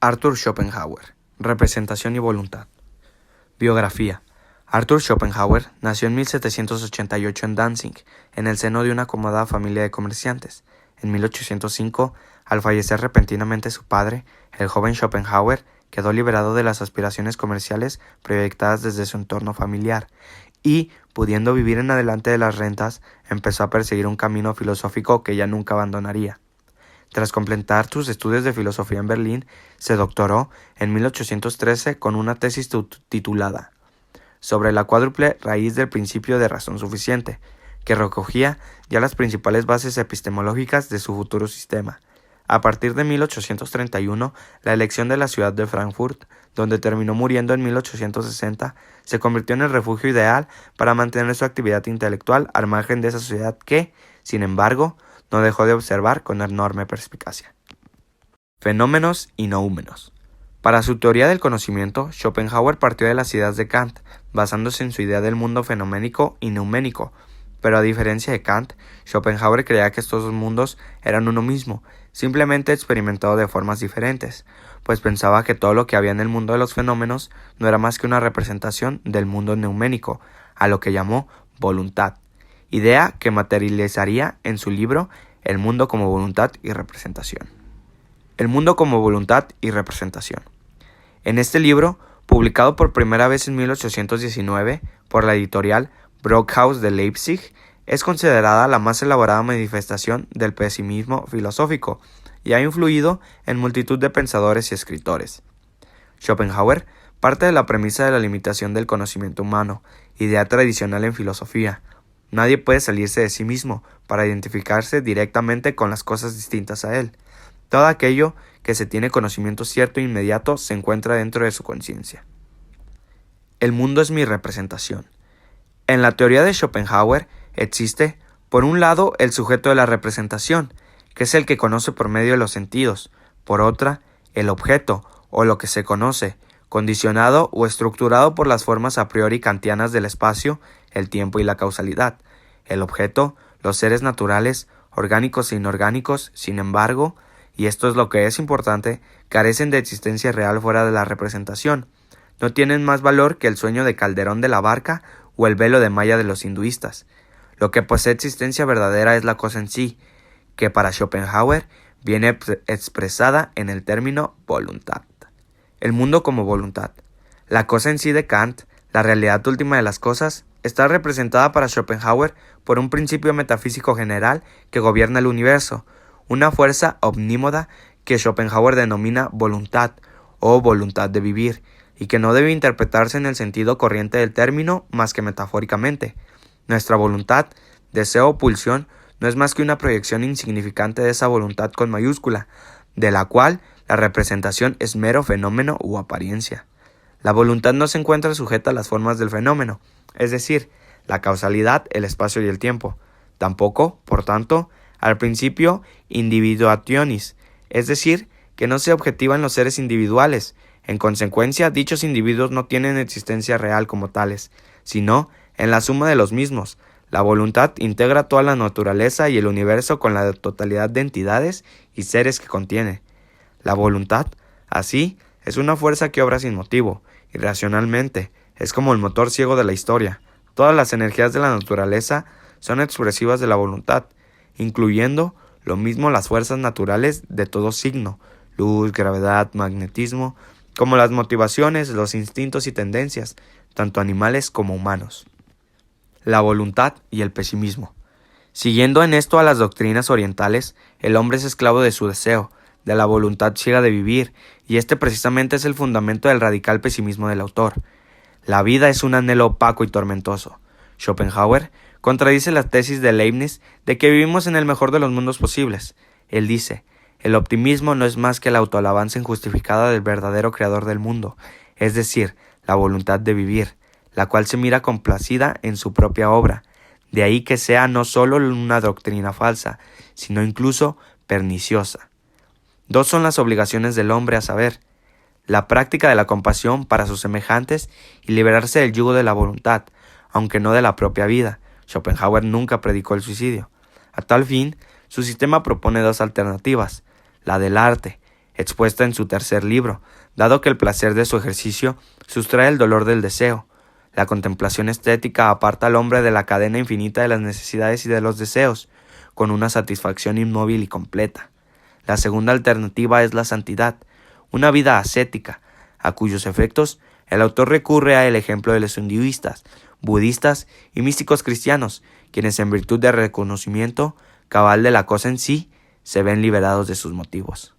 Arthur Schopenhauer. Representación y voluntad. Biografía. Arthur Schopenhauer nació en 1788 en Danzig, en el seno de una acomodada familia de comerciantes. En 1805, al fallecer repentinamente su padre, el joven Schopenhauer quedó liberado de las aspiraciones comerciales proyectadas desde su entorno familiar y, pudiendo vivir en adelante de las rentas, empezó a perseguir un camino filosófico que ya nunca abandonaría. Tras completar sus estudios de filosofía en Berlín, se doctoró en 1813 con una tesis titulada sobre la cuádruple raíz del principio de razón suficiente, que recogía ya las principales bases epistemológicas de su futuro sistema. A partir de 1831, la elección de la ciudad de Frankfurt, donde terminó muriendo en 1860, se convirtió en el refugio ideal para mantener su actividad intelectual al margen de esa sociedad que, sin embargo, no dejó de observar con enorme perspicacia. Fenómenos y noúmenos. Para su teoría del conocimiento, Schopenhauer partió de las ideas de Kant, basándose en su idea del mundo fenoménico y neuménico, pero a diferencia de Kant, Schopenhauer creía que estos dos mundos eran uno mismo, simplemente experimentado de formas diferentes, pues pensaba que todo lo que había en el mundo de los fenómenos no era más que una representación del mundo neuménico, a lo que llamó voluntad, idea que materializaría en su libro El mundo como voluntad y representación. El mundo como voluntad y representación. En este libro, publicado por primera vez en 1819 por la editorial Brockhaus de Leipzig, es considerada la más elaborada manifestación del pesimismo filosófico y ha influido en multitud de pensadores y escritores. Schopenhauer parte de la premisa de la limitación del conocimiento humano, idea tradicional en filosofía. Nadie puede salirse de sí mismo para identificarse directamente con las cosas distintas a él. Todo aquello que se tiene conocimiento cierto e inmediato se encuentra dentro de su conciencia. El mundo es mi representación. En la teoría de Schopenhauer existe, por un lado, el sujeto de la representación, que es el que conoce por medio de los sentidos; por otra, el objeto, o lo que se conoce, condicionado o estructurado por las formas a priori kantianas del espacio, el tiempo y la causalidad. El objeto, los seres naturales, orgánicos e inorgánicos, sin embargo, y esto es lo que es importante, carecen de existencia real fuera de la representación. No tienen más valor que el sueño de Calderón de la Barca o el velo de malla de los hinduistas. Lo que posee existencia verdadera es la cosa en sí, que para Schopenhauer viene expresada en el término voluntad. El mundo como voluntad. La cosa en sí de Kant, la realidad última de las cosas, está representada para Schopenhauer por un principio metafísico general que gobierna el universo, una fuerza omnímoda que Schopenhauer denomina voluntad o voluntad de vivir, y que no debe interpretarse en el sentido corriente del término más que metafóricamente. Nuestra voluntad, deseo o pulsión, no es más que una proyección insignificante de esa voluntad con mayúscula, de la cual la representación es mero fenómeno u apariencia. La voluntad no se encuentra sujeta a las formas del fenómeno, es decir, la causalidad, el espacio y el tiempo. Tampoco, por tanto, al principio individuationis, es decir, que no se objetiva en los seres individuales. En consecuencia, dichos individuos no tienen existencia real como tales, sino en la suma de los mismos. La voluntad integra toda la naturaleza y el universo con la totalidad de entidades y seres que contiene. La voluntad, así, es una fuerza que obra sin motivo, irracionalmente, es como el motor ciego de la historia. Todas las energías de la naturaleza son expresivas de la voluntad, incluyendo lo mismo las fuerzas naturales de todo signo, luz, gravedad, magnetismo, como las motivaciones, los instintos y tendencias, tanto animales como humanos. La voluntad y el pesimismo. Siguiendo en esto a las doctrinas orientales, el hombre es esclavo de su deseo, de la voluntad ciega de vivir, y este precisamente es el fundamento del radical pesimismo del autor. La vida es un anhelo opaco y tormentoso. Schopenhauer contradice la tesis de Leibniz de que vivimos en el mejor de los mundos posibles. Él dice: el optimismo no es más que la autoalabanza injustificada del verdadero creador del mundo, es decir, la voluntad de vivir, la cual se mira complacida en su propia obra. De ahí que sea no solo una doctrina falsa, sino incluso perniciosa. Dos son las obligaciones del hombre, a saber, la práctica de la compasión para sus semejantes y liberarse del yugo de la voluntad, aunque no de la propia vida. Schopenhauer nunca predicó el suicidio. A tal fin, su sistema propone dos alternativas: la del arte, expuesta en su tercer libro, dado que el placer de su ejercicio sustrae el dolor del deseo. La contemplación estética aparta al hombre de la cadena infinita de las necesidades y de los deseos, con una satisfacción inmóvil y completa. La segunda alternativa es la santidad, una vida ascética, a cuyos efectos el autor recurre al ejemplo de los hinduistas, budistas y místicos cristianos, quienes en virtud del reconocimiento cabal de la cosa en sí, se ven liberados de sus motivos.